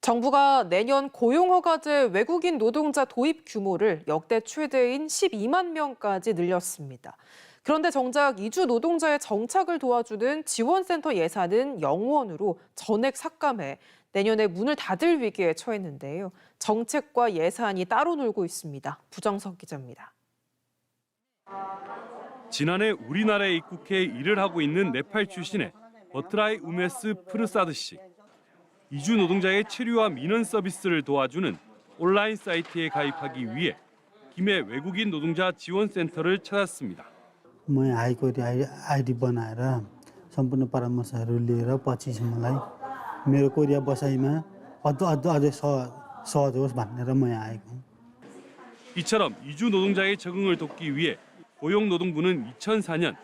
정부가 내년 고용허가제 외국인 노동자 도입 규모를 역대 최대인 12만 명까지 늘렸습니다. 그런데 정작 이주 노동자의 정착을 도와주는 지원센터 예산은 0원으로 전액 삭감해 내년에 문을 닫을 위기에 처했는데요. 정책과 예산이 따로 놀고 있습니다. 부정석 기자입니다. 지난해 우리나라에 입국해 일을 하고 있는 네팔 출신의 버트라이 우메스 프르사드 씨. 이주 노동자의 체류와 민원 서비스를 도와주는 온라인 사이트에 가입하기 위해 김해 외국인 노동자 지원센터를 찾았습니다. म आएको आइडी बनाएर सम्पूर्ण परामर्शहरू लिएर पछि चाहिँ मलाई मेरो कोरिया बसाइमा अझै सहज होस् भनेर म यहाँ आएको हुँ। 이처럼 이주 노동자의 적응을 돕기 위해 고용노동부는 2004년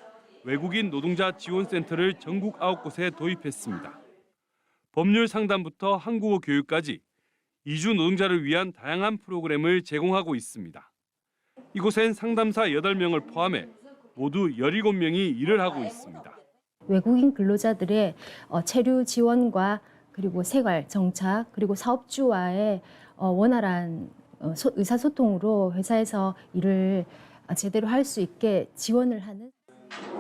외국인 노동자 지원센터를 전국 9곳에 도입했습니다. 법률 상담부터 한국어 교육까지 이주 노동자를 위한 다양한 프로그램을 제공하고 있습니다. 이곳엔 상담사 8명을 포함해 모두 17명이 일을 하고 있습니다. 외국인 근로자들의 체류 지원과 그리고 생활 정착 그리고 사업주와의 원활한 의사소통으로 회사에서 일을 제대로 할 수 있게 지원을 하는.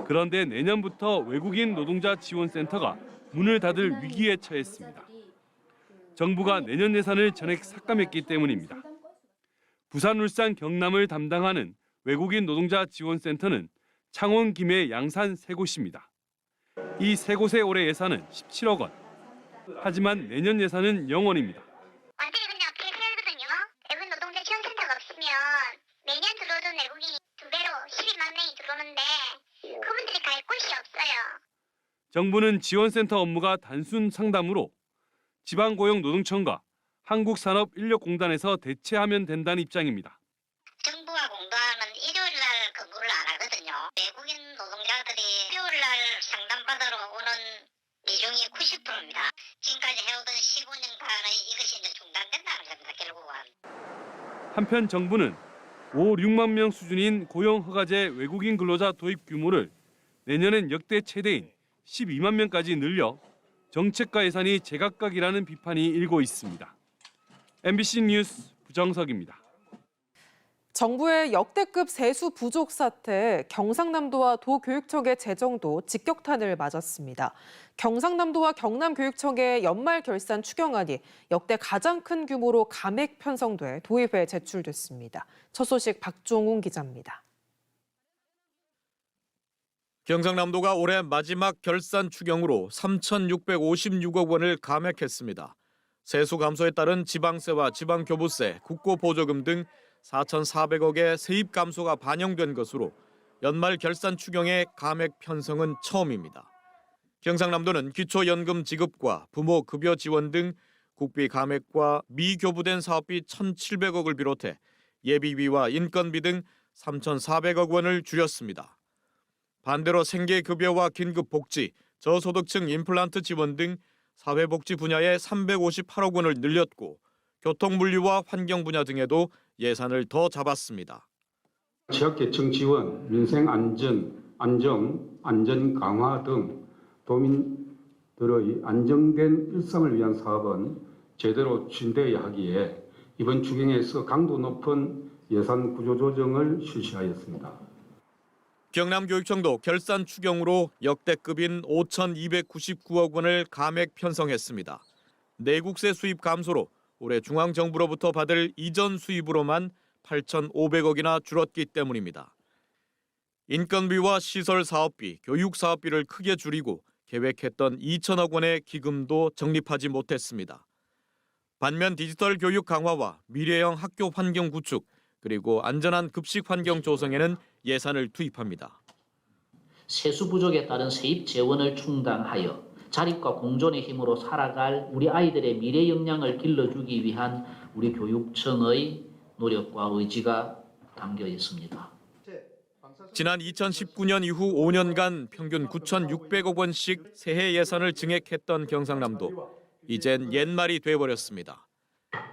그런데 내년부터 외국인 노동자 지원센터가 문을 닫을 위기에 처했습니다. 정부가 내년 예산을 전액 삭감했기 때문입니다. 부산, 울산, 경남을 담당하는 외국인 노동자 지원센터는 창원, 김해, 양산 3곳입니다. 이 3곳의 올해 예산은 17억 원. 하지만 내년 예산은 0원입니다. 완전히 그냥 폐쇄거든요. 외국인 노동자 지원센터가 없으면 매년 들어오던 외국인이 2배로 12만 명이 들어오는데 그분들이 갈 곳이 없어요. 정부는 지원센터 업무가 단순 상담으로 지방고용노동청과 한국산업인력공단에서 대체하면 된다는 입장입니다. 정부가 공부하는 일요일 날 근무를 안 하거든요. 외국인 노동자들이 일요일 날 상담받으러 오는 비중이 90%입니다. 지금까지 해오던 15년간의 이것이 이제 중단된다는 겁니다. 결국은. 한편 정부는 5, 6만 명 수준인 고용허가제 외국인 근로자 도입 규모를 내년엔 역대 최대인 12만 명까지 늘려 정책과 예산이 제각각이라는 비판이 일고 있습니다. MBC 뉴스 부정석입니다. 정부의 역대급 세수 부족 사태에 경상남도와 도교육청의 재정도 직격탄을 맞았습니다. 경상남도와 경남교육청의 연말 결산 추경안이 역대 가장 큰 규모로 감액 편성돼 도의회에 제출됐습니다. 첫 소식 박종훈 기자입니다. 경상남도가 올해 마지막 결산 추경으로 3,656억 원을 감액했습니다. 세수 감소에 따른 지방세와 지방교부세, 국고보조금 등 4,400억의 세입 감소가 반영된 것으로 연말 결산 추경의 감액 편성은 처음입니다. 경상남도는 기초연금 지급과 부모 급여 지원 등 국비 감액과 미교부된 사업비 1,700억을 비롯해 예비비와 인건비 등 3,400억 원을 줄였습니다. 반대로 생계급여와 긴급복지, 저소득층 임플란트 지원 등 사회복지 분야에 358억 원을 늘렸고 교통물류와 환경 분야 등에도 예산을 더 잡았습니다. 취약계층 지원, 민생안전 강화 등 도민들의 안정된 일상을 위한 사업은 제대로 추진되어야 하기에 이번 추경에서 강도 높은 예산 구조 조정을 실시하였습니다. 경남교육청도 결산 추경으로 역대급인 5,299억 원을 감액 편성했습니다. 내국세 수입 감소로 올해 중앙정부로부터 받을 이전 수입으로만 8,500억이나 줄었기 때문입니다. 인건비와 시설 사업비, 교육 사업비를 크게 줄이고 계획했던 2천억 원의 기금도 적립하지 못했습니다. 반면 디지털 교육 강화와 미래형 학교 환경 구축, 그리고 안전한 급식 환경 조성에는 예산을 투입합니다. 세수 부족에 따른 세입 재원을 충당하여 자립과 공존의 힘으로 살아갈 우리 아이들의 미래 역량을 길러주기 위한 우리 교육청의 노력과 의지가 담겨 있습니다. 지난 2019년 이후 5년간 평균 9,600억 원씩 새해 예산을 증액했던 경상남도. 이젠 옛말이 돼버렸습니다.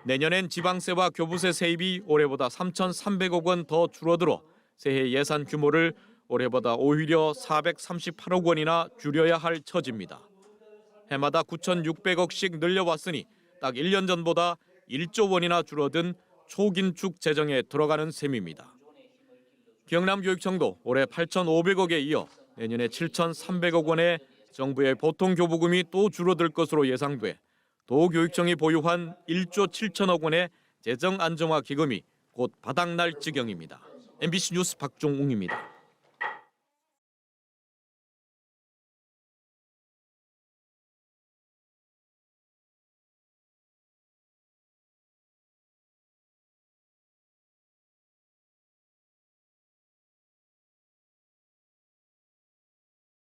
내년엔 지방세와 교부세 세입이 올해보다 3,300억 원 더 줄어들어 새해 예산 규모를 올해보다 오히려 438억 원이나 줄여야 할 처지입니다. 해마다 9,600억씩 늘려왔으니 딱 1년 전보다 1조 원이나 줄어든 초긴축 재정에 들어가는 셈입니다. 경남교육청도 올해 8,500억에 이어 내년에 7,300억 원의 정부의 보통교부금이 또 줄어들 것으로 예상돼 도교육청이 보유한 1조 7천억 원의 재정 안정화 기금이 곧 바닥날 지경입니다. MBC 뉴스 박종웅입니다.